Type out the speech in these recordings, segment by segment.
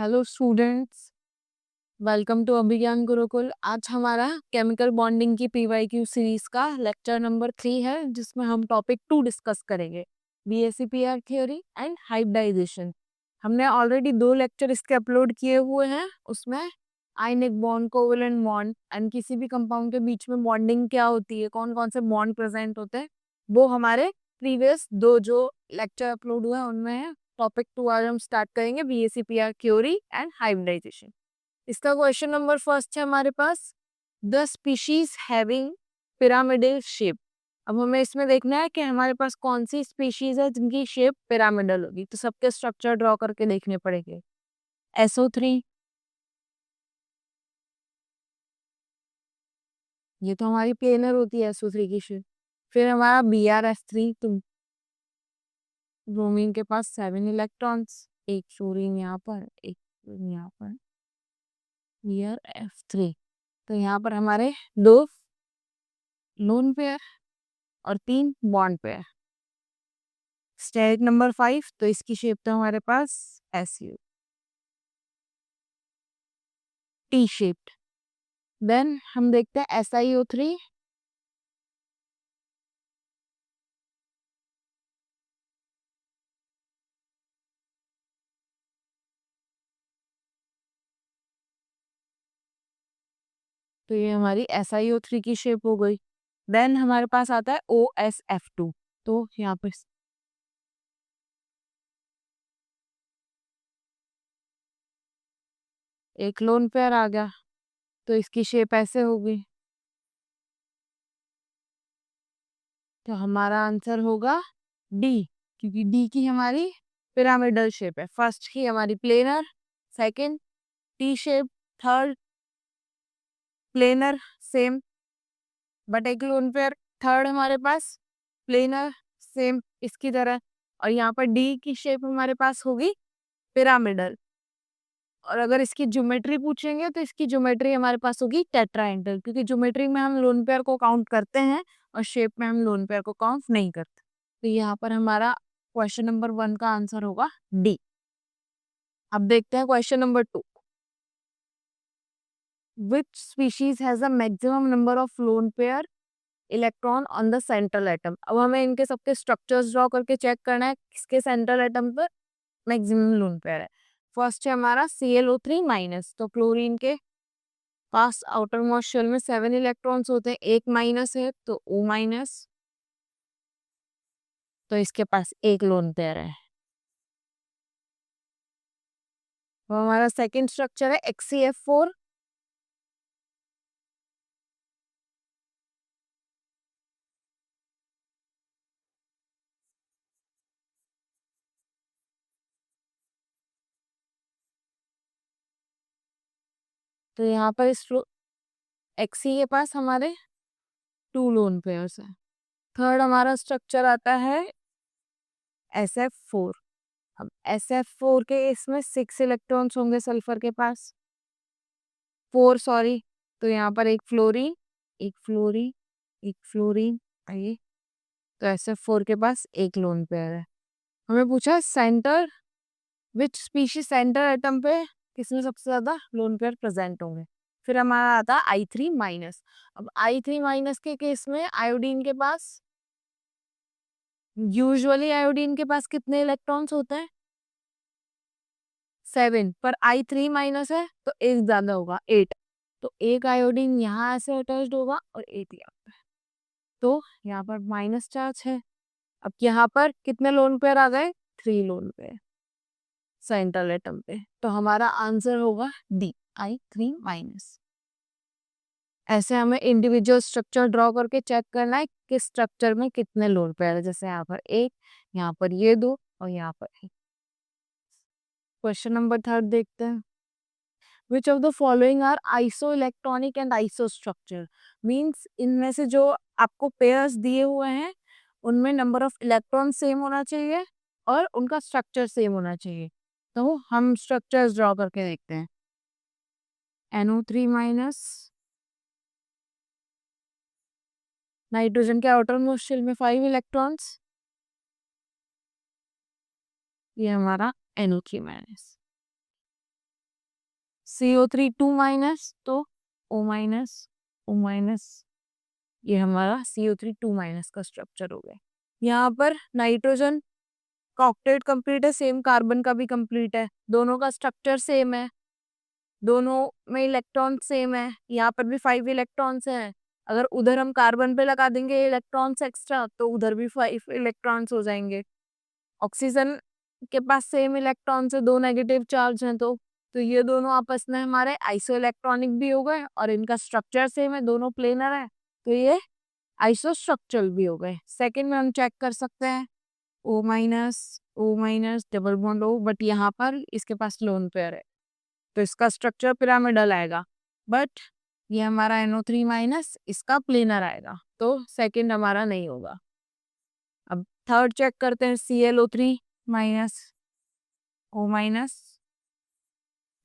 Hello students, welcome to अभिज्ञान गुरुकुल। आज हमारा chemical bonding की पीवाईक्यू सीरीज का लेक्चर नंबर 3 है, जिसमें हम टॉपिक 2 डिस्कस करेंगे, बीएसईपीआर थ्योरी एंड हाइब्रिडाइजेशन। हमने ऑलरेडी 2 लेक्चर इसके अपलोड किए हुए हैं। उसमें ionic bond, covalent bond and किसी भी कंपाउंड के बीच में बॉन्डिंग क्या होती है, कौन कौन से बॉन्ड प्रेजेंट होते हैं, वो हमारे प्रीवियस 2 जो लेक्चर अपलोड हुए हैं उनमें है। टॉपिक 2 आज हम स्टार्ट करेंगे, बीएसईपीआर थ्योरी एंड हाइब्रिडाइजेशन। इसका क्वेश्चन नंबर फर्स्ट है हमारे पास, the species having pyramidal shape. अब हमें इसमें देखना है कि हमारे पास कौन सी स्पीशीज है जिनकी शेप पिरामिडल होगी, तो सबके स्ट्रक्चर ड्रॉ करके देखने पड़ेंगे। SO3, ये तो हमारी प्लेनर होती है SO3 की शेप। फिर हमारा BrF3, तो ब्रोमीन के पास 7 इलेक्ट्रॉन्स, एक फ्लोरीन यहाँ पर, एक यहाँ पर, BrF3। तो यहाँ पर हमारे 2 लोन पेयर और 3 बॉन्ड पेयर। स्टेरिक नंबर 5, तो इसकी शेप तो हमारे पास SU, टी शेप्ड। देन हम देखते हैं SiO3, तो ये हमारी SiO3 की शेप हो गई। देन हमारे पास आता है OSF2, तो यहाँ पर एक लोन पेयर आ गया, तो इसकी शेप ऐसे होगी। तो हमारा आंसर होगा डी, क्योंकि डी की हमारी पिरामिडल शेप है। फर्स्ट की हमारी planar, second T shape, third planar same but एक लोन पेयर, थर्ड हमारे पास प्लेनर सेम इसकी तरह, और यहाँ पर डी की शेप हमारे पास होगी पिरामिडल। और अगर इसकी ज्योमेट्री पूछेंगे तो इसकी ज्योमेट्री हमारे पास होगी टेट्राहेड्रल, क्योंकि ज्योमेट्री में हम लोन पेयर को काउंट करते हैं और शेप में हम लोन पेयर को काउंट नहीं करते। तो यहाँ पर हमारा क्वेश्चन नंबर 1 का आंसर होगा डी। अब देखते हैं question number 2, which species has a maximum number of lone pair electron on the central atom. अब हमें इनके सबके स्ट्रक्चर्स ड्रॉ करके चेक करना है किसके सेंट्रल एटम पर मैक्सिमम लोन पेयर है। फर्स्ट है हमारा ClO3 माइनस, तो क्लोरीन के पास आउटर मोस्ट शेल में 7 इलेक्ट्रॉन्स होते हैं, एक माइनस है तो O माइनस, तो इसके पास एक लोन पेयर है। तो हमारा सेकंड स्ट्रक्चर है HCF4, तो यहाँ पर इस Xe के पास हमारे 2 लोन पेयर्स है। थर्ड हमारा स्ट्रक्चर आता है SF4। अब SF4 के इसमें 6 इलेक्ट्रॉन्स होंगे सल्फर के पास, 4 सॉरी, तो यहाँ पर एक फ्लोरीन, एक फ्लोरीन, एक फ्लोरीन, ये तो SF4 के पास एक लोन पेयर है। हमें पूछा सेंटर, विच स्पीशीज सेंटर एटम पे किसमें सबसे ज्यादा लोन पेयर प्रेजेंट होंगे। फिर हमारा आता है I3 माइनस। अब I3 माइनस के केस में आयोडीन के पास, यूजुअली आयोडीन के पास कितने इलेक्ट्रॉन्स होते हैं, 7, पर I3 माइनस है तो एक ज्यादा होगा, 8। तो एक आयोडीन यहाँ ऐसे अटैच्ड होगा और 8 यहाँ पर, तो यहाँ पर माइनस चार्ज है। अब यहाँ पर कितने लोन पेयर आ गए, 3 लोन पेयर सेंट्रल एटम पे, तो हमारा आंसर होगा डी, I3 माइनस। ऐसे हमें इंडिविजुअल स्ट्रक्चर ड्रॉ करके चेक करना है कि स्ट्रक्चर में कितने लोन पेयर है, जैसे यहाँ पर एक, यहाँ पर ये 2 और यहाँ पर एक। क्वेश्चन नंबर 3 देखते हैं, which of the following are isoelectronic and iso structure. Means इनमें से जो आपको पेयर्स दिए हुए हैं उनमें नंबर ऑफ इलेक्ट्रॉन सेम होना चाहिए और उनका स्ट्रक्चर सेम होना चाहिए। तो हम स्ट्रक्चर्स ड्रॉ करके देखते हैं। NO3 माइनस, नाइट्रोजन के आउटर मोस्ट शेल में 5 इलेक्ट्रॉन्स, ये हमारा NO3 माइनस। CO3 2 माइनस, तो O माइनस, O माइनस, ये हमारा CO3 2 माइनस का स्ट्रक्चर हो गया। यहाँ पर नाइट्रोजन का ऑक्टेट कंप्लीट है, सेम कार्बन का भी कंप्लीट है, दोनों का स्ट्रक्चर सेम है, दोनों में इलेक्ट्रॉन सेम है, यहाँ पर भी 5 इलेक्ट्रॉन्स हैं। अगर उधर हम कार्बन पे लगा देंगे इलेक्ट्रॉन्स एक्स्ट्रा, तो उधर भी 5 इलेक्ट्रॉन्स हो जाएंगे। ऑक्सीजन के पास सेम इलेक्ट्रॉन्स है, 2 नेगेटिव चार्ज हैं, तो ये दोनों आपस में हमारे आइसो इलेक्ट्रॉनिक भी हो गए, और इनका स्ट्रक्चर सेम है, दोनों प्लेनर है, तो ये आइसो स्ट्रक्चरल भी हो गए। सेकेंड में हम चेक कर सकते हैं O minus double bond O, but यहाँ पर इसके पास लोन पेयर है, तो इसका स्ट्रक्चर पिरामिडल आएगा, बट ये हमारा NO3 माइनस इसका प्लेनर आएगा, तो सेकंड हमारा नहीं होगा। अब थर्ड चेक करते हैं ClO3 माइनस O माइनस,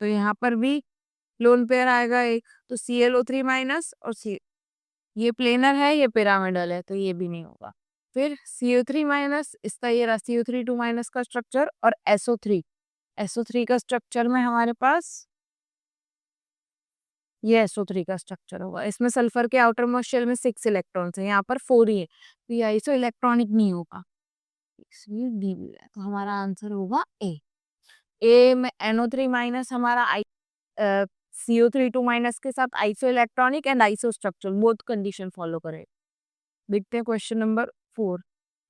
तो यहाँ पर भी लोन पेयर आएगा एक, तो ClO3 माइनस और ये प्लेनर है, ये पिरामिडल है, तो ये भी नहीं होगा। फिर CO3 माइनस, इसका ये रहा CO3 2 माइनस का स्ट्रक्चर, और SO3 का स्ट्रक्चर में हमारे पास ये SO3 का स्ट्रक्चर होगा। इसमें सल्फर के आउटर मोस्ट शेल में 6 इलेक्ट्रॉन्स हैं, यहाँ पर 4 ही है, तो ये आइसो इलेक्ट्रॉनिक नहीं होगा, इसलिए डी भी है, तो हमारा आंसर होगा ए में NO3 माइनस हमारा CO3 2 माइनस के साथ isoelectronic and iso structure both condition follow करे। देखते हैं question number 4।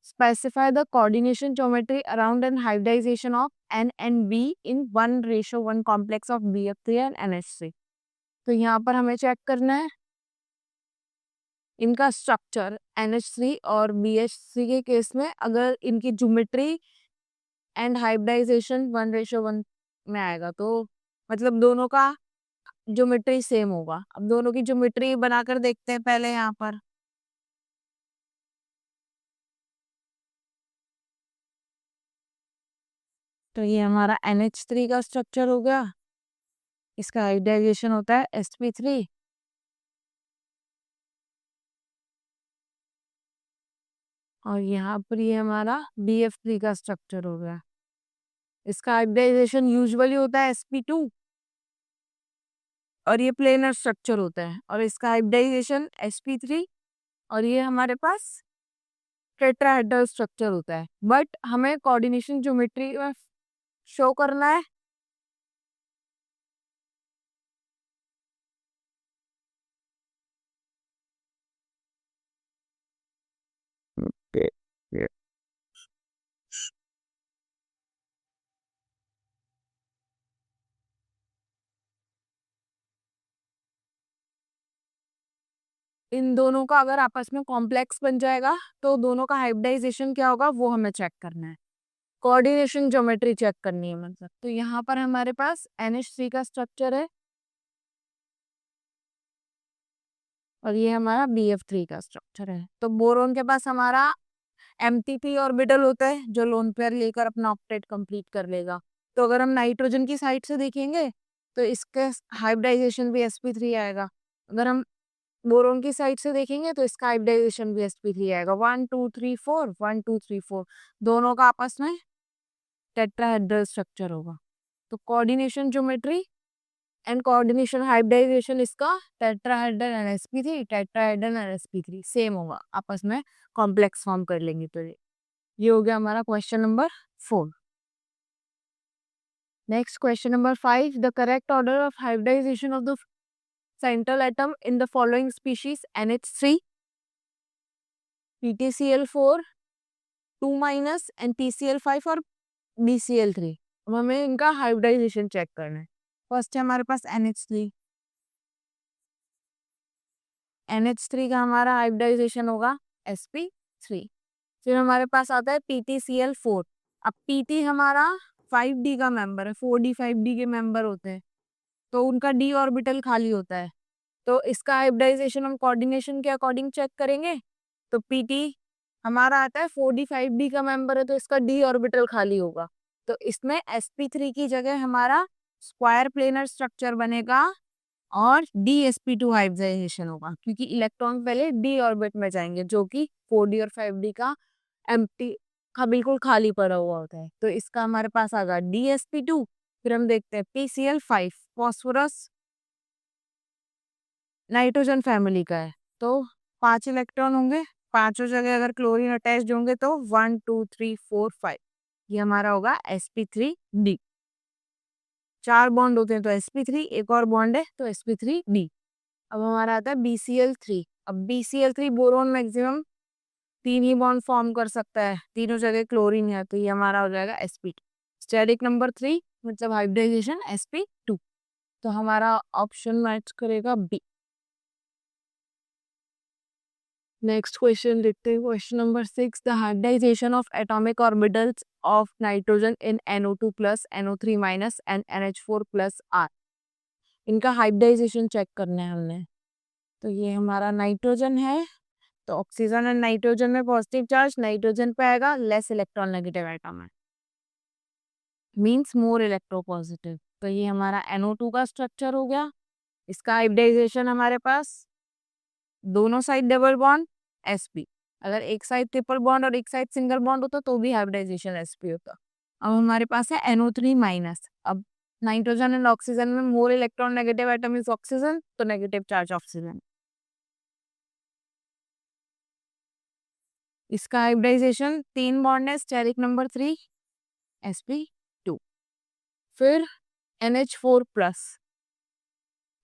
Specify the coordination geometry around an hybridization of N and B in 1:1 complex of BF3 and NH3। तो यहाँ पर हमें चेक करना है इनका स्ट्रक्चर NH3 और BH3 के केस में, अगर इनकी ज्योमेट्री एंड हाइब्रिडाइजेशन 1:1 में आएगा, तो मतलब दोनों का ज्योमेट्री सेम होगा। अब दोनों की ज्योमेट्री बनाकर देखते हैं पहले यहाँ पर। तो ये हमारा NH3 का स्ट्रक्चर हो गया, इसका हाइब्रिडाइजेशन होता है sp3, और यहाँ पर ये हमारा BF3 का स्ट्रक्चर हो गया, इसका हाइब्रिडाइजेशन यूजुअली होता है sp2, और ये प्लेनर स्ट्रक्चर होता है, और इसका हाइब्रिडाइजेशन sp3, और ये हमारे पास टेट्राहेड्रल स्ट्रक्चर होता है। बट हमें कोऑर्डिनेशन ज्योमेट्री में शो करना है इन दोनों का अगर आपस में कॉम्प्लेक्स बन जाएगा, तो दोनों का हाइब्रिडाइजेशन क्या होगा वो हमें चेक करना है, कोऑर्डिनेशन ज्योमेट्री चेक करनी है मतलब। तो यहाँ पर हमारे पास NH3 का स्ट्रक्चर है, और ये हमारा BF3 का स्ट्रक्चर है। तो बोरोन के पास हमारा MTP ऑर्बिटल होता है, जो लोन पेयर लेकर अपना ऑक्टेट कंप्लीट कर लेगा। तो अगर हम नाइट्रोजन की साइड से देखेंगे, तो इसका हाइब्रिडाइजेशन भी sp3 आएगा। अगर हम बोरोन की साइड से देखेंगे, तो इसका हाइब्रिडाइजेशन भी sp3 आएगा। 1 2 3 4 1 2 3 4 दोनों का आपस में टेट्राहेड्रल स्ट्रक्चर होगा। तो coordination geometry and coordination hybridization इसका tetrahedral NSP3, tetrahedral NSP3 same होगा, आपस में कॉम्प्लेक्स फॉर्म कर लेंगे। तो ये हो गया हमारा question number 4। Next question number 5। The correct order of hybridization of the central atom in the following species NH3, PTCl4, 2 minus and PCl5 और BCl3। अब हमें इनका हाइब्रिडाइजेशन चेक करना है। फर्स्ट है हमारे पास NH3 का हमारा हाइब्रिडाइजेशन होगा sp3। फिर हमारे पास आता है PTCl4। अब PT हमारा 5D का मेंबर है, 4D 5D के मेंबर होते हैं, तो उनका D ऑर्बिटल खाली होता है। तो इसका हाइब्रिडाइजेशन हम कोऑर्डिनेशन के अकॉर्डिंग चेक करेंगे। तो PT हमारा आता है 4D 5D का मेंबर है, तो इसका D ऑर्बिटल खाली होगा, तो इसमें sp3 की जगह हमारा स्क्वायर प्लेनर स्ट्रक्चर बनेगा, और DsP2 हाइब्रिडाइजेशन होगा, क्योंकि इलेक्ट्रॉन पहले D ऑर्बिट में जाएंगे, जो कि 4D और 5D का एम्प्टी का बिल्कुल खाली पड़ा हुआ होता है। तो इसका हमारे पास आ गया DsP2, फिर हम देखते हैं PCl5 फॉस्फोरस नाइट्रोजन फैमिली का है, तो 5 इलेक्ट्रॉन होंगे, पांचों जगह अगर क्लोरीन अटैच्ड होंगे तो 1 2 3 4 5, ये हमारा होगा sp3d। 4 बॉन्ड होते हैं तो sp3, एक और बॉन्ड है तो sp3d। अब हमारा आता है BCl3। अब BCl3 बोरोन मैक्सिमम 3 ही बॉन्ड फॉर्म कर सकता है, तीनों जगह क्लोरीन है, तो ये हमारा हो जाएगा sp2। स्टेरिक नंबर 3 मतलब हाइब्रिडाइजेशन sp2, तो हमारा ऑप्शन मैच करेगा बी। नेक्स्ट क्वेश्चन देखते हैं, question number 6, the hybridization of atomic orbitals of nitrogen in NO2 plus NO3 minus and NH4 plus are. इनका हाइब्रिडाइजेशन चेक करना है हमने। तो ये हमारा नाइट्रोजन है, तो ऑक्सीजन एंड नाइट्रोजन में पॉजिटिव चार्ज नाइट्रोजन पे आएगा, लेस इलेक्ट्रॉन नेगेटिव एटम है, मींस मोर इलेक्ट्रोपॉजिटिव। तो ये हमारा NO2 का स्ट्रक्चर हो गया। इसका हाइब्रिडाइजेशन हमारे पास दोनों साइड डबल बॉन्ड sp, अगर एक साइड ट्रिपल बॉन्ड और एक साइड सिंगल बॉन्ड होता तो भी हाइब्रिडाइजेशन sp होता। अब हमारे पास है NO3 माइनस। अब नाइट्रोजन एंड ऑक्सीजन में more electron negative atom is oxygen, तो नेगेटिव चार्ज ऑक्सीजन। इसका हाइब्रिडाइजेशन 3 बॉन्ड है, स्टेरिक नंबर 3 sp2। फिर NH4 प्लस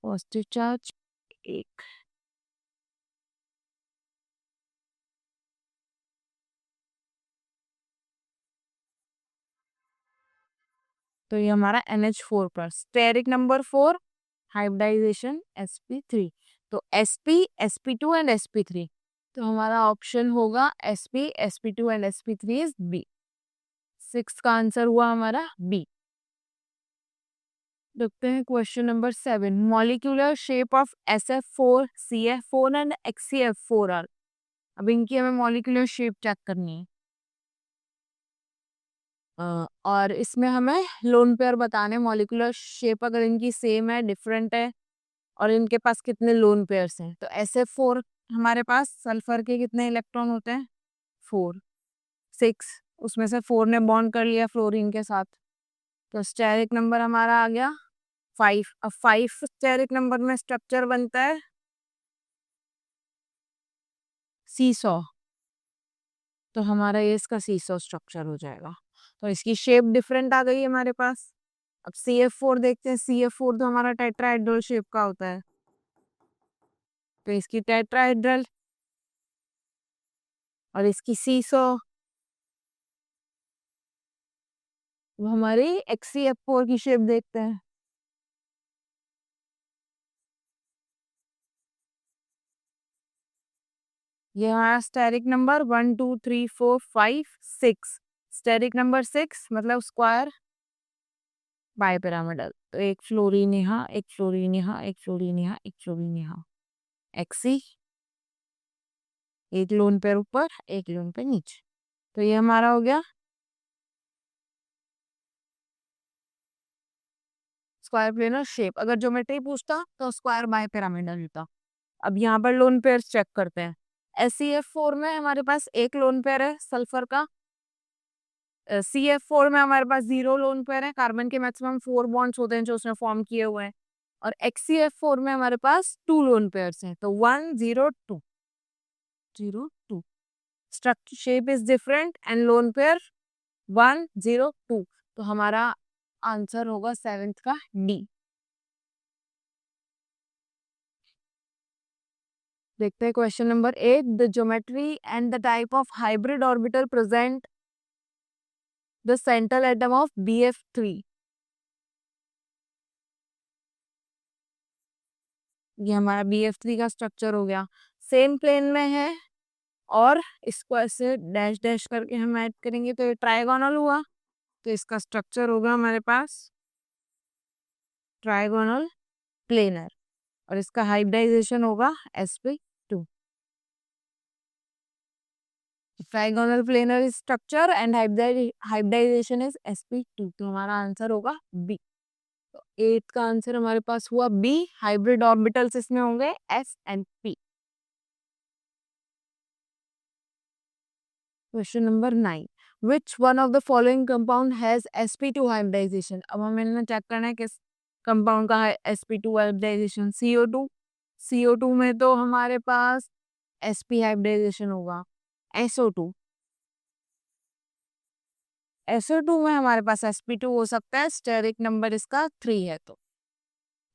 पॉजिटिव चार्ज 1, तो ये हमारा NH4 plus. Steric number 4 hybridization sp3, तो sp sp2 एंड sp3, तो हमारा ऑप्शन होगा sp sp2 and sp3 is B. 6 का आंसर हुआ हमारा बी। देखते हैं question number 7, molecular shape of SF4 CF4 and XCF4 are. अब इनकी हमें मॉलिक्यूलर शेप चेक करनी है। और इसमें हमें लोन पेयर बताने, मॉलिक्यूलर शेप अगर इनकी सेम है डिफरेंट है और इनके पास कितने लोन पेयर्स हैं। तो SF4 हमारे पास सल्फर के कितने इलेक्ट्रॉन होते हैं 4 6, उसमें से 4 ने बॉन्ड कर लिया फ्लोरीन के साथ, तो स्टेरिक नंबर हमारा आ गया 5। अब 5 स्टेरिक नंबर में स्ट्रक्चर बनता है सीसॉ, तो हमारा ये इसका सीसॉ स्ट्रक्चर हो जाएगा। तो इसकी शेप डिफरेंट आ गई हमारे पास। अब CF4 देखते हैं, CF4 तो हमारा टेट्राहेड्रल शेप का होता है, तो इसकी टेट्राहेड्रल और इसकी सीसॉ, वो हमारी XCF4 की शेप देखते हैं। ये हमारा स्टेरिक नंबर 1 2 3 4 5 6, स्टेरिक नंबर 6 मतलब स्क्वायर बाइपिरामिडल, तो एक फ्लोरीन यहाँ, एक फ्लोरीन यहाँ, एक फ्लोरीन यहाँ, एक फ्लोरीन यहाँ, एक्सी, एक लोन पेयर ऊपर एक लोन पेयर नीचे, तो ये हमारा हो गया स्क्वायर प्लेनर शेप। अगर ज्योमेट्री पूछता तो स्क्वायर बाइपिरामिडल होता। अब यहाँ पर लोन पेयर चेक करते हैं। SCF4 में हमारे पास एक लोन पेयर है सल्फर का, CF4 में हमारे पास 0 लोन पेयर है, कार्बन के मैक्सिमम 4 बॉन्ड्स होते हैं जो उसने फॉर्म किए हुए हैं, और XCF4 में हमारे पास 2 लोन पेयर्स हैं, तो 1 0 2 0 2, structure shape is different and lone pair 1 0 2, तो हमारा आंसर होगा 7th का डी। देखते हैं question number 8, the geometry and the type of hybrid orbital present the central atom of BF3। ये हमारा BF3 का स्ट्रक्चर हो गया, सेम प्लेन में है, और इसको ऐसे डैश डैश करके हम ऐड करेंगे तो ये ट्राइगोनल हुआ, तो इसका स्ट्रक्चर होगा हमारे पास ट्राइगोनल प्लेनर, और इसका हाइब्रिडाइजेशन होगा sp2। Trigonal planar structure and hybridization is sp2, तो हमारा आंसर होगा बी। तो 8 का आंसर हमारे पास हुआ बी, हाइब्रिड ऑर्बिटल्स इसमें होंगे s and p। Question number 9, which one of the following compound has sp2 hybridization. अब हमें चेक करना है किस कंपाउंड का है sp2 हाइब्रिडाइजेशन। CO2, CO2 में तो हमारे पास sp हाइब्रिडाइजेशन होगा। SO2, SO2 में हमारे पास sp2 हो सकता है, स्टेरिक नंबर इसका 3 है। तो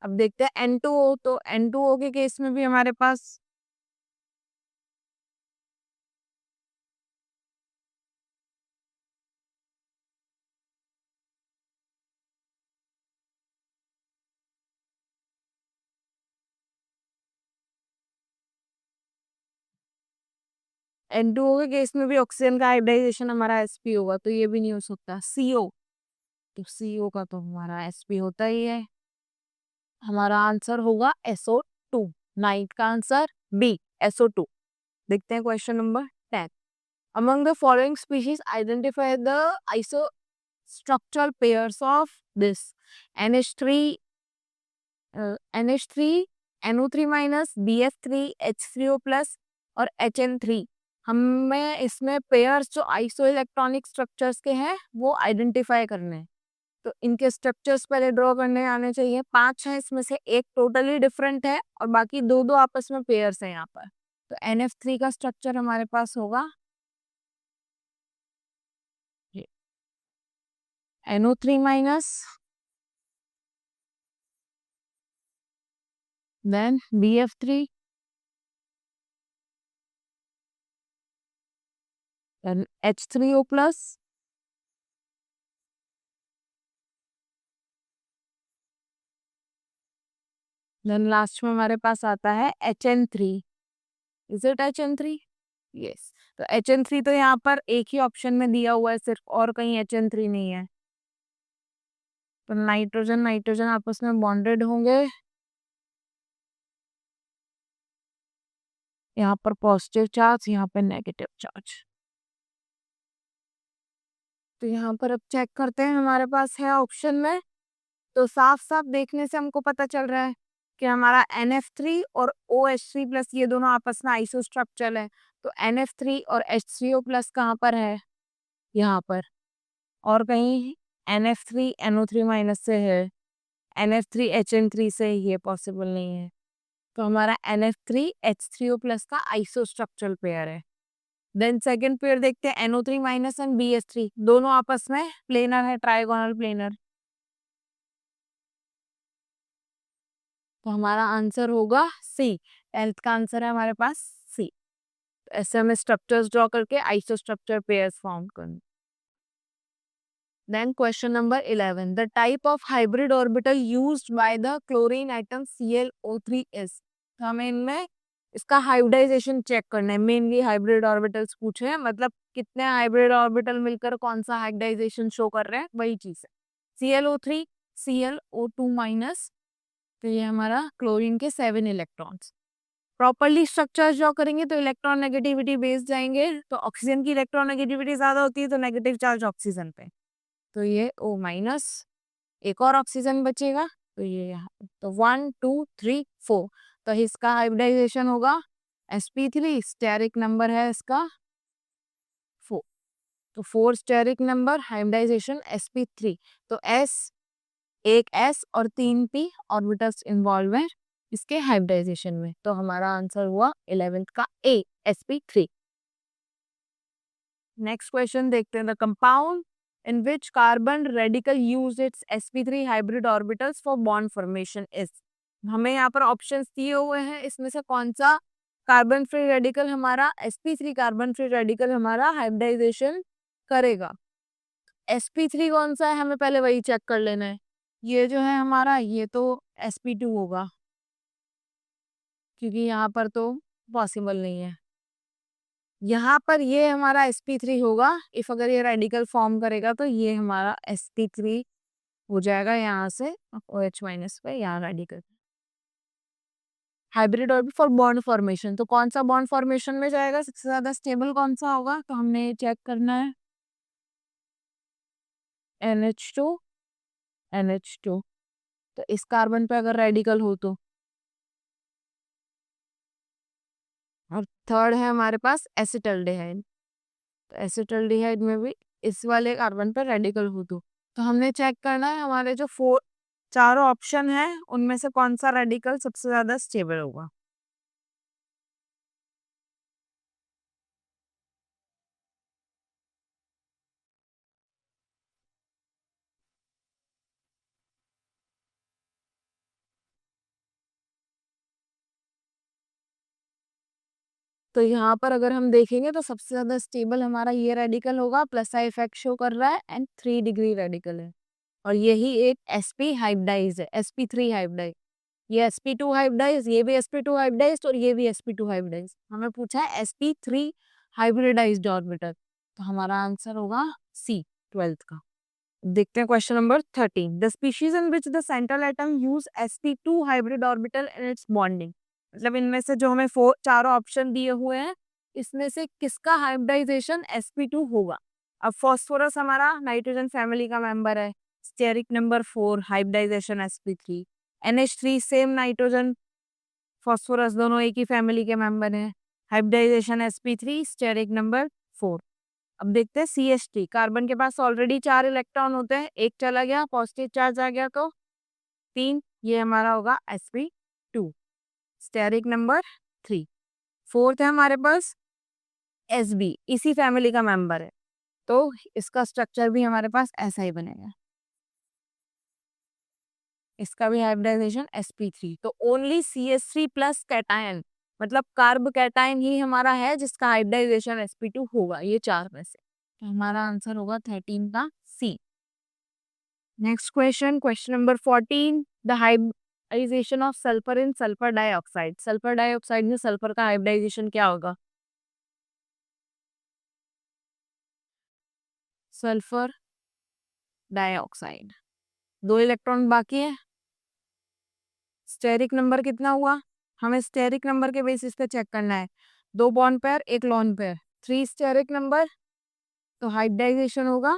अब देखते हैं N2O, तो N2O के केस में भी हमारे पास N2O के केस में भी ऑक्सीजन का हाइब्रिडाइजेशन हमारा sp होगा, तो ये भी नहीं हो सकता। CO, तो CO का तो हमारा sp होता ही है। हमारा आंसर होगा SO2। नाइट का आंसर बी, SO2। देखते हैं question number 10। Among the following species, identify the isostructural pairs of this NH3, NH3, NO3 minus, BF3, H3O plus और HN3। हमें इसमें पेयर्स जो आइसो इलेक्ट्रॉनिक स्ट्रक्चर्स के हैं वो आइडेंटिफाई करने हैं। तो इनके स्ट्रक्चर्स पहले ड्रॉ करने आने चाहिए। 5 है, इसमें से एक टोटली डिफरेंट है और बाकी दो दो आपस में पेयर्स हैं यहाँ पर। तो NF3 का स्ट्रक्चर हमारे पास होगा NO3 minus, then BF3, then H3O plus, then last में हमारे पास आता है HN3। Is it HN3? Yes. तो HN3 तो यहाँ पर एक ही ऑप्शन में दिया हुआ है सिर्फ, और कहीं HN3 नहीं है। तो नाइट्रोजन नाइट्रोजन आपस में बॉन्डेड होंगे, यहाँ पर पॉजिटिव चार्ज, यहाँ पर नेगेटिव चार्ज। तो यहाँ पर अब चेक करते हैं हमारे पास है ऑप्शन में। तो साफ साफ देखने से हमको पता चल रहा है कि हमारा NF3 और OH3 प्लस ये दोनों आपस में आइसो स्ट्रक्चरल है। तो NF3 और H3O प्लस कहाँ पर है? यहाँ पर। और कहीं NF3 NO3 माइनस से है, NF3 HN3 से ये पॉसिबल नहीं है। तो हमारा NF3 H3O प्लस का आइसो स्ट्रक्चरल पेयर है। देन सेकेंड पेयर देखते हैं NO3 माइनस एंड BH3, दोनों आपस में प्लेनर है, ट्राइगोनल प्लेनर। तो हमारा आंसर होगा सी। 10th का आंसर है हमारे पास सी। तो ऐसे हमें स्ट्रक्चर्स ड्रॉ करके आइसो स्ट्रक्चर पेयर्स फॉर्म करना। Then question number 11. The type of hybrid orbital used by the chlorine atom ClO3 is. तो हमें इनमें इसका हाइब्रिडाइजेशन चेक करना है। मेनली हाइब्रिड ऑर्बिटल्स पूछे हैं, मतलब कितने हाइब्रिड ऑर्बिटल मिलकर कौन सा हाइब्रिडाइजेशन शो कर रहे हैं, वही चीज है। ClO3, ClO2 माइनस, तो ये हमारा क्लोरीन के 7 इलेक्ट्रॉन्स। प्रॉपरली स्ट्रक्चर ड्रॉ करेंगे तो इलेक्ट्रॉन नेगेटिविटी बेस जाएंगे, तो ऑक्सीजन की इलेक्ट्रॉन नेगेटिविटी ज्यादा होती है तो नेगेटिव चार्ज ऑक्सीजन पे। तो ये O माइनस, एक और ऑक्सीजन बचेगा, तो ये यहाँ पे। तो 1 2 3 4, तो इसका हाइब्रिडाइजेशन होगा sp3, स्टेरिक नंबर है इसका 4। तो 4 स्टेरिक नंबर, हाइब्रिडाइजेशन sp3। तो s, एक s और 3 p ऑर्बिटल्स इन्वॉल्व है इसके हाइब्रिडाइजेशन में। तो हमारा आंसर हुआ 11th का A, sp3। नेक्स्ट क्वेश्चन देखते हैं। The compound in which carbon radical use its sp3 hybrid orbitals for bond formation is। हमें यहाँ पर ऑप्शंस दिए हुए हैं, इसमें से कौन सा कार्बन फ्री रेडिकल हमारा sp3 कार्बन फ्री रेडिकल हमारा हाइब्रिडाइजेशन करेगा। sp3 कौन सा है, हमें पहले वही चेक कर लेना है। ये जो है हमारा, ये तो sp2 होगा, क्योंकि यहाँ पर तो पॉसिबल नहीं है। यहाँ पर ये हमारा sp3 होगा। इफ अगर ये रेडिकल फॉर्म करेगा तो ये हमारा sp3 हो जाएगा यहाँ से OH माइनस पे, यहाँ radical. Hybrid orbit for bond formation, तो कौन सा बॉन्ड फॉर्मेशन में जाएगा, सबसे ज्यादा स्टेबल कौन सा होगा, तो हमने ये चेक करना है। NH2, NH2। तो इस कार्बन पे अगर रेडिकल हो तो, और थर्ड है हमारे पास एसिटल्डिहाइड। तो एसिटल्डिहाइड में भी इस वाले कार्बन पर रेडिकल हो तो हमने चेक करना है हमारे जो चारों ऑप्शन है उनमें से कौन सा रेडिकल सबसे ज्यादा स्टेबल होगा। तो यहाँ पर अगर हम देखेंगे तो सबसे ज्यादा स्टेबल हमारा ये रेडिकल होगा, प्लस आई इफेक्ट शो कर रहा है एंड 3 डिग्री रेडिकल है। और यही एक sp हाइब्रिडाइज है, sp3 हाइब्रिडाइज। ये sp2 हाइब्रिडाइज, ये भी sp2 हाइब्रिडाइज और ये भी sp2 हाइब्रिडाइज। हमें पूछा है sp3 हाइब्रिडाइज्ड ऑर्बिटल, तो हमारा आंसर होगा सी 12th का। देखते हैं question number 13। The species in which the central atom use sp2 hybrid orbital in its bonding. मतलब इनमें से जो हमें चारों ऑप्शन दिए हुए हैं इसमें से किसका हाइब्रिडाइजेशन sp2 होगा। अब फॉस्फोरस हमारा नाइट्रोजन फैमिली का मेंबर है, steric number 4 hybridization sp3। NH3 same nitrogen phosphorus दोनों एक ही फैमिली के मेंबर हैं, हाइब्रिडाइजेशन sp3 स्टेरिक नंबर 4। अब देखते हैं CH3, कार्बन के पास ऑलरेडी 4 इलेक्ट्रॉन होते हैं, एक चला गया पॉजिटिव चार्ज आ गया तो 3, ये हमारा होगा sp2 स्टेरिक नंबर 3। फोर्थ है हमारे पास Sb, इसी फैमिली का मेंबर है, तो इसका स्ट्रक्चर भी हमारे पास ऐसा ही बनेगा, इसका भी हाइब्रिडाइजेशन sp3। तो ओनली CH3 प्लस कैटायन, मतलब कार्ब कैटायन ही हमारा है जिसका हाइब्रिडाइजेशन sp2 होगा ये चार में से। तो हमारा आंसर होगा 13 का C. Next question, question number 14। The hybridization of sulphur in sulphur dioxide. Sulphur dioxide में सल्फर का हाइब्रिडाइजेशन क्या होगा। सल्फर डाइऑक्साइड, 2 इलेक्ट्रॉन बाकी है, स्टेरिक नंबर कितना हुआ, हमें स्टेरिक नंबर के बेसिस पे चेक करना है। 2 bond pair, 1 lone pair, 3 steric number, तो हाइब्रिडाइजेशन होगा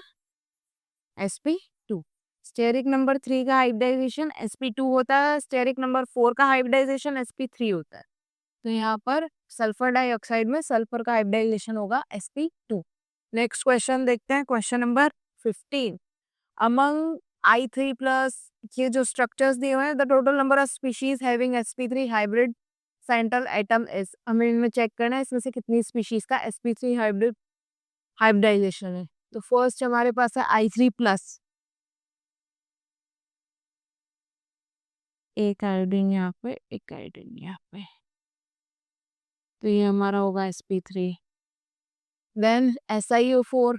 sp2। स्टेरिक नंबर 3 का हाइब्रिडाइजेशन sp2 होता है, स्टेरिक नंबर 4 का हाइब्रिडाइजेशन sp3 होता है। तो यहाँ पर सल्फर डाइऑक्साइड में सल्फर का हाइब्रिडाइजेशन होगा sp2। नेक्स्ट क्वेश्चन देखते हैं, question number 15। Among I3 plus, ये जो स्ट्रक्चर्स दिए हुए हैं, the total number of species having sp3 hybrid central atom is. हमें इनमें चेक करना है इसमें से कितनी स्पीशीज का sp3 हाइब्रिडाइजेशन है। तो फर्स्ट हमारे पास है I3 प्लस, एक आयोडीन यहाँ पे, एक आयोडीन यहाँ पे, तो ये हमारा होगा sp3। देन SiO4,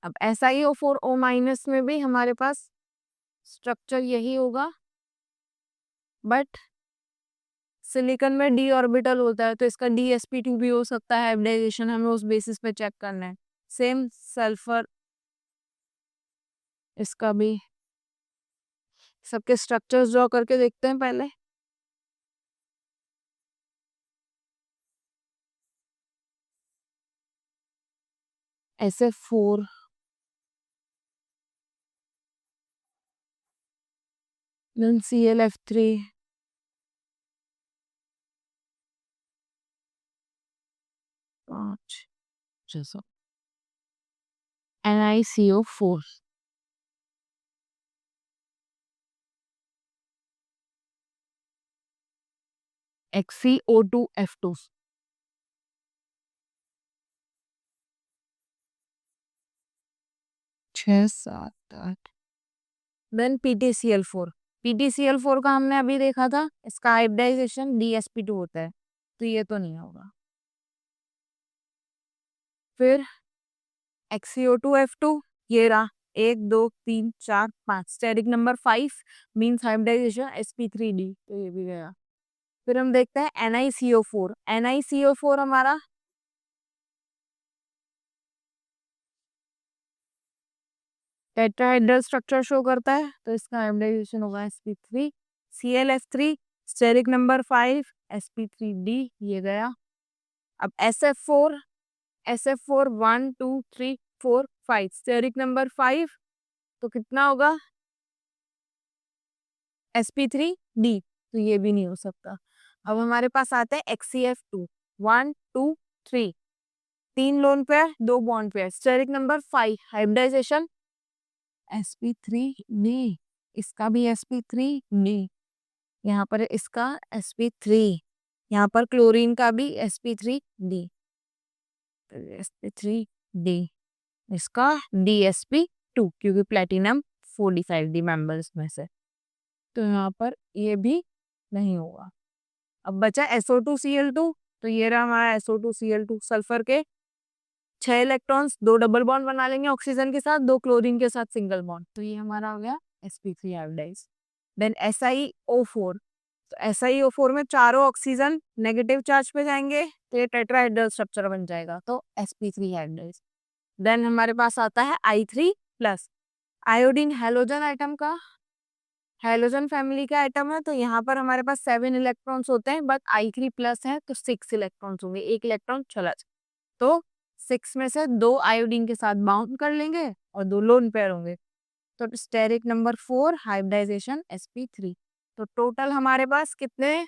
अब SiO4 माइनस में भी हमारे पास स्ट्रक्चर यही होगा, बट सिलिकॉन में d ऑर्बिटल होता है तो इसका dsp2 भी हो सकता है हाइब्रिडाइजेशन, हमें उस बेसिस पे चेक करना है। सेम सल्फर, इसका भी, सबके स्ट्रक्चर्स ड्रॉ करके देखते हैं पहले। SF4, then ClF3, 5 जैसा, NiCO4, XeO2F2, 6 7 8, then PtCl4। PtCl4 का हमने अभी देखा था, इसका हाइब्रिडाइजेशन dsp2 होता है, तो ये तो नहीं होगा। फिर XeO2F2, ये रहा, 1 2 3 4 5, steric number 5 means hybridisation sp3d, तो ये भी गया। फिर हम देखते हैं NiCO4। NiCO4 हमारा टेट्राहेड्रल स्ट्रक्चर शो करता है, तो इसका हाइब्रिडाइजेशन होगा sp3। ClF3 steric number 5 sp3d, ये गया। अब SF4, SF4 1 2 3 4 5, स्टेरिक नंबर 5, तो कितना होगा sp3d, तो ये भी नहीं हो सकता। अब हमारे पास आता है XCF2 1 2 3, 3 lone pair 2 bond pair. Steric number 5 hybridization sp3 D, इसका भी sp3 डी, यहाँ पर इसका sp3, यहाँ पर क्लोरीन का भी sp3 डी, sp3 डी, इसका dsp2 क्योंकि प्लेटिनम 45d मेंबर्स में से, तो यहाँ पर ये भी नहीं होगा। अब बचा SO2Cl2, तो ये रहा हमारा SO2Cl2, सल्फर के 6 इलेक्ट्रॉन्स, 2 डबल बॉन्ड बना लेंगे ऑक्सीजन के साथ, 2 क्लोरीन के साथ सिंगल बॉन्ड, तो ये हमारा हो गया sp3 हाइब्रिडाइज। देन SiO4, तो SiO4 में चारों ऑक्सीजन नेगेटिव चार्ज पे जाएंगे, तो ये टेट्राहेड्रल स्ट्रक्चर बन जाएगा, तो sp3 हाइब्रिडाइज। देन हमारे पास आता है I3+, आयोडीन हैलोजन आइटम का, हैलोजन फैमिली का आइटम है, तो यहाँ पर हमारे पास 7 इलेक्ट्रॉन्स होते हैं, बट I3+ है तो 6 इलेक्ट्रॉन्स होंगे, एक इलेक्ट्रॉन चला जाए, तो 6 में से 2 आयोडीन के साथ बाउंड कर लेंगे और 2 लोन पेयर होंगे, तो स्टेरिक नंबर 4 हाइब्रिडाइजेशन sp3। तो टोटल हमारे पास कितने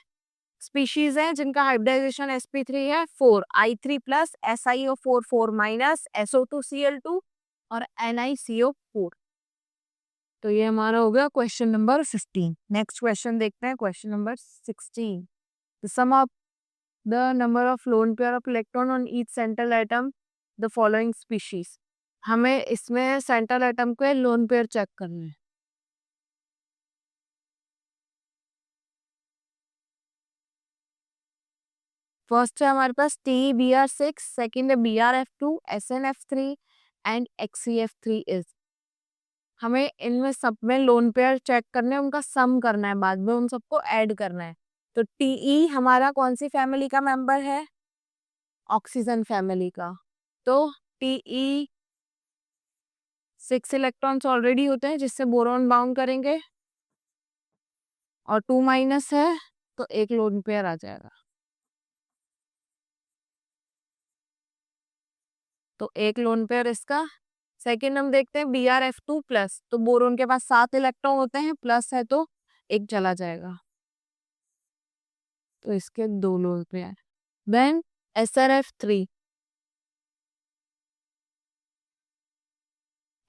स्पीशीज हैं जिनका हाइब्रिडाइजेशन sp3 है? 4, I3+, SiO4 4- SO2Cl2 और NiCO4। तो ये हमारा हो गया क्वेश्चन नंबर 15। नेक्स्ट क्वेश्चन देखते हैं, question number 16। The sum of the number of lone pair of electron on each central atom the following species. हमें इसमें सेंट्रल एटम के लोन पेयर चेक करने हैं। फर्स्ट है हमारे पास TeBr6, सेकेंड है BrF2, SnF3 and XCF3 is. हमें इनमें सब में लोन पेयर चेक करने हैं, उनका सम करना है, बाद में उन सबको ऐड करना है। तो Te हमारा कौन सी फैमिली का मेंबर है? ऑक्सीजन फैमिली का, तो Te 6 इलेक्ट्रॉन्स ऑलरेडी होते हैं जिससे बोरॉन बाउंड करेंगे, और 2- है तो एक लोन पेयर आ जाएगा, तो एक लोन पेयर इसका। सेकेंड हम देखते हैं BrF2+, तो बोरोन के पास 7 इलेक्ट्रॉन होते हैं, प्लस है तो एक चला जाएगा, तो इसके 2 lone pair. Then SnF3,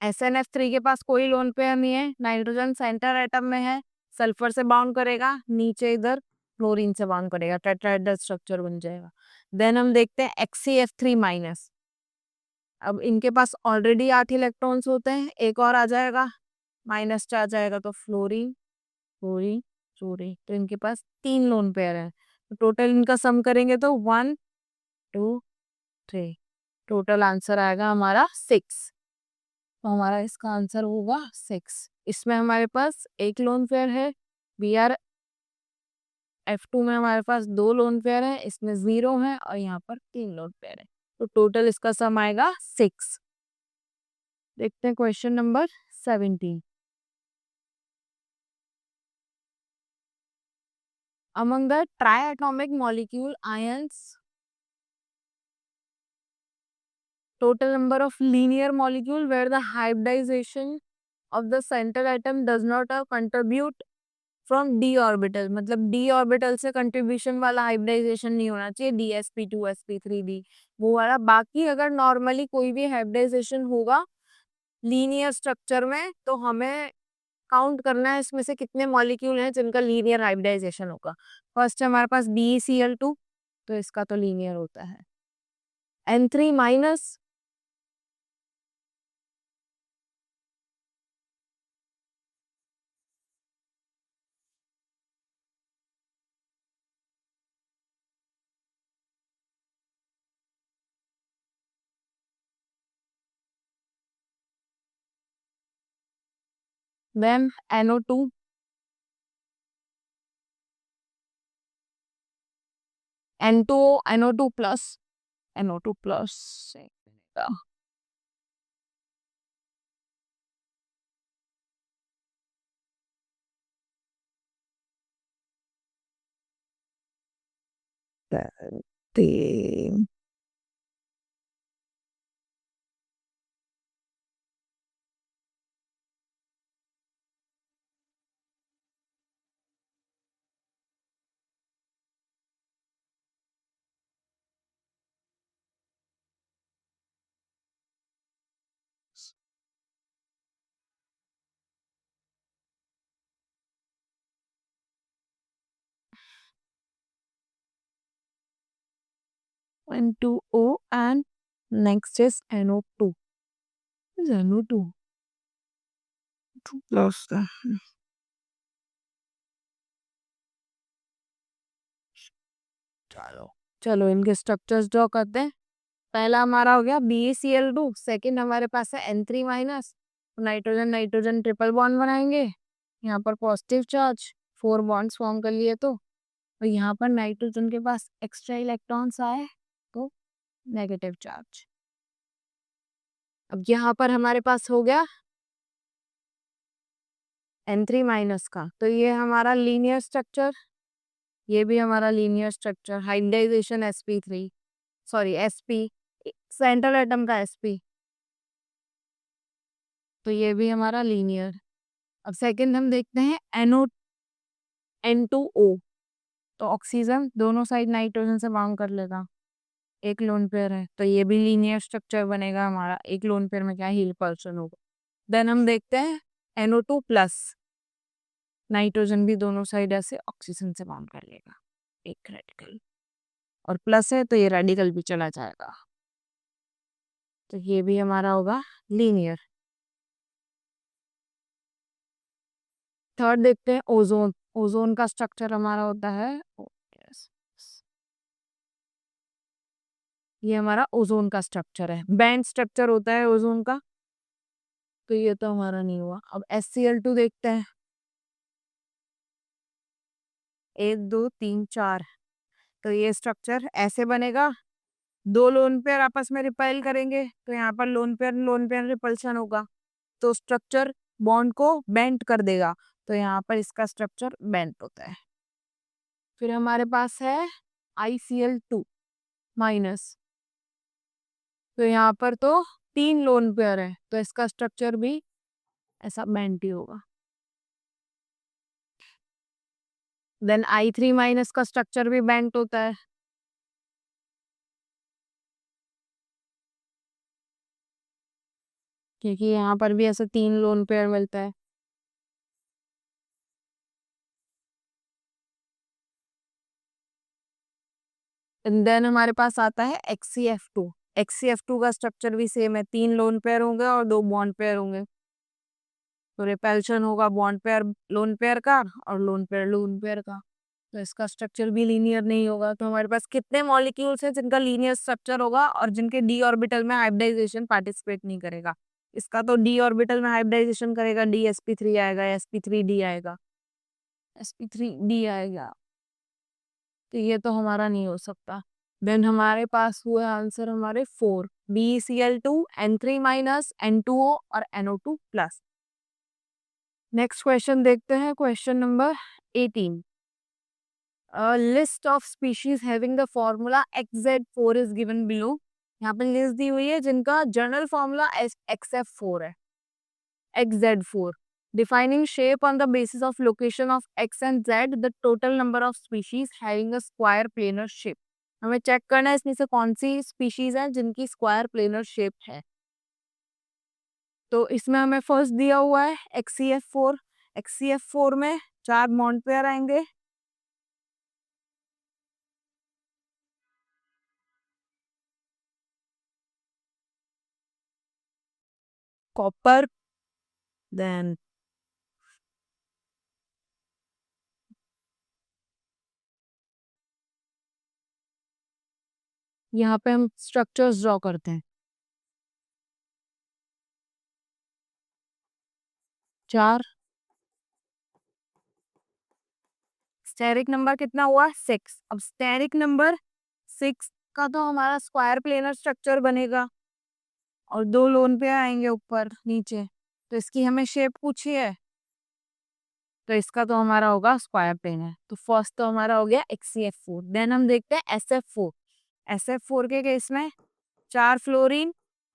SnF3 के पास कोई लोन पेयर नहीं है, नाइट्रोजन सेंटर एटम में है, सल्फर से बाउंड करेगा, नीचे इधर क्लोरीन से बाउंड करेगा, टेट्राहेड्रल स्ट्रक्चर बन जाएगा। देन हम देखते हैं XCF3-, अब इनके पास ऑलरेडी 8 इलेक्ट्रॉन्स होते हैं, एक और आ जाएगा, माइनस चार्ज आएगा, तो फ्लोरीन फ्लोरीन फ्लोरीन, तो इनके पास 3 लोन पेयर है, तो टोटल इनका सम करेंगे तो 1 2 3, टोटल आंसर आएगा हमारा 6, तो हमारा इसका आंसर होगा 6। इसमें हमारे पास एक लोन पेयर है, BrF2 में हमारे पास 2 लोन पेयर है, इसमें 0 है और यहाँ पर 3 लोन पेयर है, तो टोटल इसका सम आएगा 6। देखते हैं question number 17। Among the triatomic molecule ions, total number of linear molecule where the hybridization of the central atom does not contribute from d orbital, मतलब d orbital से contribution वाला hybridisation नहीं होना चाहिए, dsp2 sp3d वो वाला। बाकी अगर नॉर्मली कोई भी हाइब्रिडाइजेशन होगा लीनियर स्ट्रक्चर में, तो हमें काउंट करना है इसमें से कितने मॉलिक्यूल हैं जिनका लीनियर हाइब्रिडाइजेशन होगा। फर्स्ट है हमारे पास BeCl2, तो इसका तो लीनियर होता है। N3-, then NO2, N2, NO2 plus, NO2 plus, the N2O and next is NO2. Is NO2 2 plus चलो चलो इनके स्ट्रक्चर्स ड्रॉ करते हैं। पहला हमारा हो गया BeCl2, सेकंड हमारे पास है N3 minus, nitrogen nitrogen triple bond बनाएंगे, यहाँ पर पॉजिटिव चार्ज 4 बॉन्ड्स फॉर्म कर लिए तो, और यहाँ पर नाइट्रोजन के पास एक्स्ट्रा इलेक्ट्रॉन्स आए तो नेगेटिव चार्ज। अब यहाँ पर हमारे पास हो गया N3 माइनस का, तो ये हमारा लीनियर स्ट्रक्चर, ये भी हमारा linear structure, hybridization sp3, sorry sp, central atom का sp, तो ये भी हमारा लीनियर। अब सेकंड हम देखते हैं N2O, तो ऑक्सीजन दोनों साइड नाइट्रोजन से बाउंड कर लेगा, एक लोन पेयर है, तो ये भी लीनियर स्ट्रक्चर बनेगा हमारा, एक लोन पेयर में क्या हील पर्सन होगा। देन हम देखते हैं NO2 प्लस, नाइट्रोजन भी दोनों साइड ऐसे ऑक्सीजन से बाउंड कर लेगा, एक रेडिकल, और प्लस है तो ये रेडिकल भी चला जाएगा, तो ये भी हमारा होगा लीनियर। थर्ड देखते हैं ओजोन। ओजोन का स्ट्रक्चर हमारा होता है ये हमारा ओजोन का स्ट्रक्चर है, बैंड स्ट्रक्चर होता है ओजोन का, तो ये तो हमारा नहीं हुआ। अब HCl2 देखते हैं, 1 2 3 4, तो ये स्ट्रक्चर ऐसे बनेगा, दो लोन पेयर आपस में रिपेल करेंगे तो यहाँ पर लोन पेयर रिपल्शन होगा, तो स्ट्रक्चर बॉन्ड को बेंड कर देगा, तो यहाँ पर इसका स्ट्रक्चर बेंड होता है। फिर हमारे पास है ICl2 माइनस, तो यहाँ पर तो 3 लोन पेयर है, तो इसका स्ट्रक्चर भी ऐसा बेंड ही होगा। देन I3 माइनस का स्ट्रक्चर भी बेंड होता है, क्योंकि यहाँ पर भी ऐसा 3 लोन पेयर मिलता है। देन हमारे पास आता है XCF2। XCF2 का स्ट्रक्चर भी सेम है, 3 लोन पेयर होंगे और 2 बॉन्ड पेयर होंगे, तो रिपल्शन होगा बॉन्ड पेयर लोन पेयर का और लोन पेयर का, तो इसका स्ट्रक्चर भी लीनियर नहीं होगा। तो हमारे पास कितने मॉलिक्यूल्स हैं जिनका लीनियर स्ट्रक्चर होगा और जिनके डी ऑर्बिटल में हाइब्रिडाइजेशन पार्टिसिपेट नहीं करेगा। इसका तो डी ऑर्बिटल में हाइब्रिडाइजेशन करेगा, DsP3 आएगा, sp3d आएगा, sp3d आएगा, तो ये तो हमारा नहीं हो सकता। देन हमारे पास हुआ आंसर हमारे 4, BeCl2, N3 माइनस, N2O और NO2 प्लस। नेक्स्ट क्वेश्चन देखते हैं, question number 18। List of species having the formula XZ4 is given below. यहाँ पे लिस्ट दी हुई है जिनका जनरल फॉर्मूला XF4 है, XZ4, defining shape on the basis of location of X and Z, the total number of species having a square planar shape। हमें check करना है इसमें से कौन सी स्पीशीज है जिनकी स्क्वायर प्लेनर शेप है। तो इसमें हमें फर्स्ट दिया हुआ है XCF4। XCF4 में 4 बॉन्ड पेयर आएंगे, कॉपर, देन यहाँ पे हम स्ट्रक्चर्स ड्रॉ करते हैं, 4, स्टेरिक नंबर कितना हुआ 6। अब स्टेरिक नंबर 6 का तो हमारा स्क्वायर प्लेनर स्ट्रक्चर बनेगा और 2 लोन पे आएंगे ऊपर नीचे, तो इसकी हमें शेप पूछी है, तो इसका तो हमारा होगा स्क्वायर प्लेनर। तो फर्स्ट तो हमारा हो गया XCF4। देन हम देखते हैं SF4। SF4 के केस में 4 फ्लोरीन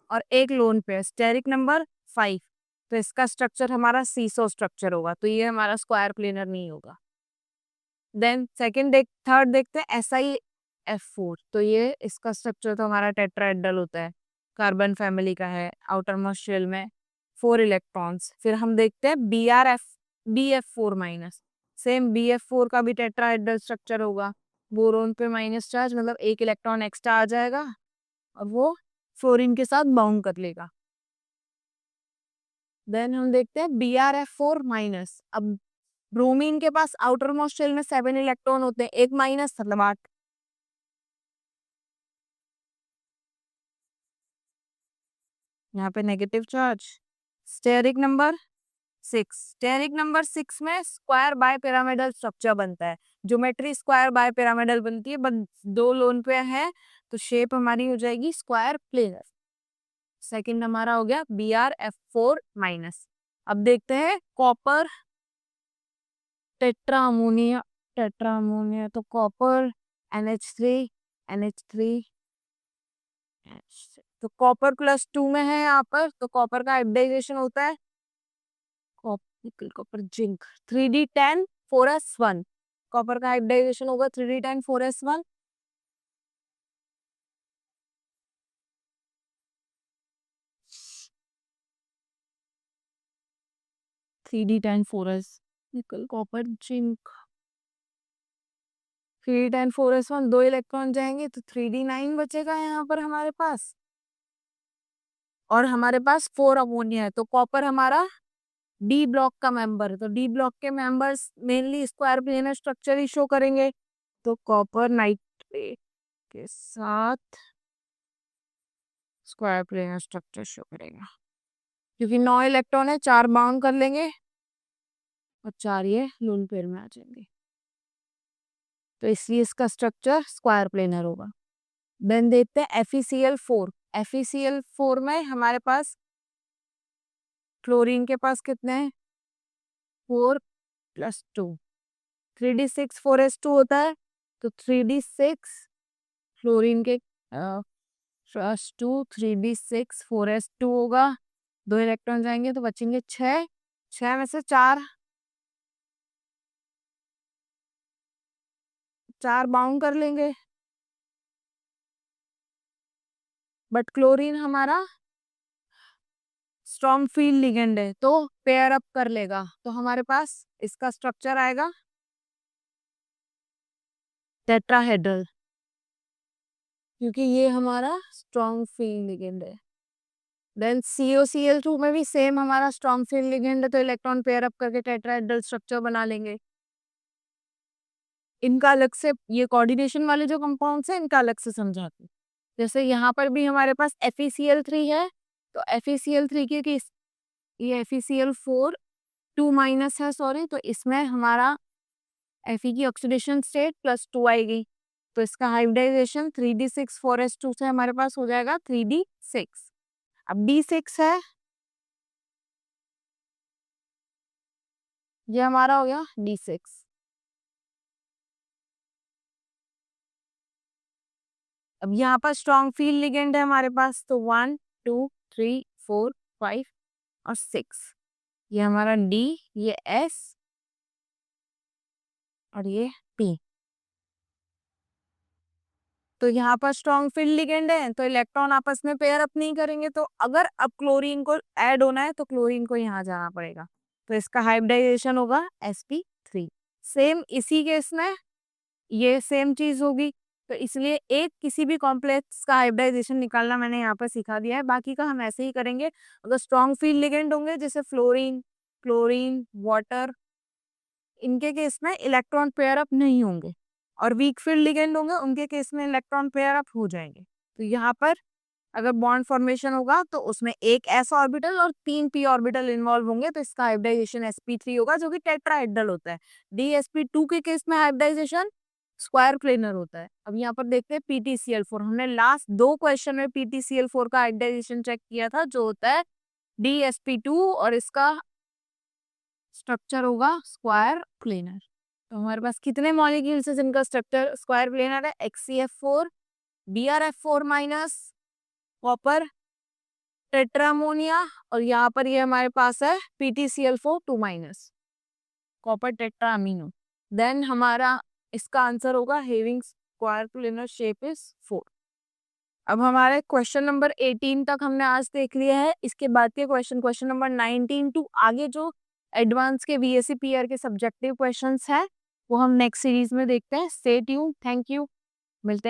और 1 लोन पेयर, स्टेरिक नंबर 5, तो इसका स्ट्रक्चर हमारा सीसो स्ट्रक्चर होगा, तो ये हमारा स्क्वायर प्लेनर नहीं होगा। देन थर्ड देखते हैं SiF4, तो ये इसका स्ट्रक्चर तो हमारा टेट्राहेड्रल होता है, कार्बन फैमिली का है, आउटर मोस्ट शेल में 4 इलेक्ट्रॉन्स। फिर हम देखते हैं BF4 माइनस, सेम BF4 का भी टेट्राहेड्रल स्ट्रक्चर होगा, बोरोन पे माइनस चार्ज मतलब एक इलेक्ट्रॉन एक्स्ट्रा आ जाएगा और वो फ्लोरीन के साथ बाउंड कर लेगा। देन हम देखते हैं Brf4-। अब ब्रोमीन के पास आउटर मोस्ट शेल में 7 इलेक्ट्रॉन होते हैं, एक माइनस मतलब 8। यहाँ पे negative charge. Steric number 6। Steric number 6 में स्क्वायर बाय पिरामिडल स्ट्रक्चर बनता है। ज्योमेट्री स्क्वायर बाय पिरामिडल बनती है, बट 2 लोन पे है तो शेप हमारी हो जाएगी स्क्वायर प्लेनर। सेकंड हमारा हो गया Brf4-। अब देखते हैं copper tetra ammonia. Tetra ammonia तो कॉपर NH3 NH3 तो कॉपर +2 में है यहाँ पर, तो कॉपर का हाइब्रिडाइजेशन होता है copper copper zinc 3D10 4s1। Copper का हाइब्रिडाइजेशन होगा 3D10 4s1। 3D10 4s निकल copper zinc 3D10 4s1 2 electron जाएंगे तो 3D9 बचेगा यहाँ पर हमारे पास। और हमारे पास 4 अमोनिया है, तो कॉपर हमारा डी ब्लॉक का मेंबर है, तो डी ब्लॉक के members mainly square planar structure ही शो करेंगे। तो कॉपर नाइट्रेट के साथ स्क्वायर प्लेनर स्ट्रक्चर शो करेगा, क्योंकि 9 इलेक्ट्रॉन है, 4 बाउंड कर लेंगे और 4 ये लोन पेयर में आ जाएंगे, तो इसलिए इसका स्ट्रक्चर स्क्वायर प्लेनर होगा। देन देखते हैं FeCl4। FeCl4 में हमारे पास क्लोरीन के पास कितने हैं 4+2 3D6 4s2 होता है, तो 3D6 फ्लोरीन के +2 3D6 4s2 होगा। 2 इलेक्ट्रॉन जाएंगे तो बचेंगे 6। 6 में से 4 बाउंड कर लेंगे, बट क्लोरीन हमारा स्ट्रॉन्ग फील्ड लिगेंड है तो पेयर अप कर लेगा, तो हमारे पास इसका स्ट्रक्चर आएगा टेट्राहेड्रल, क्योंकि ये हमारा स्ट्रॉन्ग फील्ड लिगेंड है। देन COCl2 में भी सेम हमारा स्ट्रॉन्ग फील्ड लिगेंड है, तो इलेक्ट्रॉन पेयर अप करके टेट्राहेड्रल स्ट्रक्चर बना लेंगे। इनका अलग से, ये कोऑर्डिनेशन वाले जो कंपाउंड्स हैं इनका अलग से समझाते हैं। जैसे यहाँ पर भी हमारे पास FeCl3 है, तो FeCl3 की ये FeCl4 2- है, सॉरी, तो इसमें हमारा Fe की ऑक्सीडेशन स्टेट +2 आएगी, तो इसका हाइब्रिडाइजेशन 3D6 4s2 से हमारे पास हो जाएगा 3D6। अब D6 है, ये हमारा हो गया D6। अब यहाँ पर स्ट्रॉन्ग फील्ड लिगेंड है हमारे पास, तो 1 2 3 4 5 और 6। ये हमारा D, ये S और ये P। तो यहाँ पर स्ट्रॉन्ग फील्ड लिगेंड है, तो इलेक्ट्रॉन आपस में पेयर अप नहीं करेंगे, तो अगर अब क्लोरीन को ऐड होना है तो क्लोरीन को यहाँ जाना पड़ेगा, तो इसका हाइब्रिडाइजेशन होगा sp3। सेम इसी केस में ये सेम चीज होगी, तो इसलिए एक किसी भी कॉम्प्लेक्स का हाइब्रिडाइजेशन निकालना मैंने यहाँ पर सिखा दिया है, बाकी का हम ऐसे ही करेंगे। अगर स्ट्रॉन्ग फील्ड लिगेंड होंगे जैसे फ्लोरीन, क्लोरीन, वाटर, इनके केस में इलेक्ट्रॉन पेयर अप नहीं होंगे, और वीक फील्ड लिगेंड होंगे उनके केस में इलेक्ट्रॉन पेयर अप हो जाएंगे। तो यहाँ पर अगर बॉन्ड फॉर्मेशन होगा तो उसमें एक s ऑर्बिटल और 3 p ऑर्बिटल इन्वॉल्व होंगे, तो इसका हाइब्रिडाइजेशन sp3 होगा, जो कि टेट्राहेड्रल होता है। dsp2 के केस में हाइब्रिडाइजेशन स्क्वायर प्लेनर होता है। अब यहाँ पर देखते हैं PtCl4। हमने लास्ट 2 क्वेश्चन में PtCl4 का हाइब्रिडाइजेशन चेक किया था, जो होता है dsp2, और इसका स्ट्रक्चर होगा स्क्वायर प्लेनर। तो हमारे पास कितने मॉलिक्यूल्स है जिनका स्ट्रक्चर स्क्वायर प्लेनर है? HCF4, Brf4-, कॉपर टेट्रामोनिया, और यहाँ पर ये हमारे पास है PtCl4 2-, copper tetra amino. Then हमारा इसका आंसर होगा having square planar shape is 4। अब हमारे क्वेश्चन नंबर 18 तक हमने आज देख लिया है। इसके बाद के क्वेश्चन नंबर 19 टू आगे जो एडवांस के VSC PR के सब्जेक्टिव क्वेश्चंस हैं वो हम नेक्स्ट सीरीज में देखते हैं। स्टे ट्यून्ड, थैंक यू, मिलते हैं।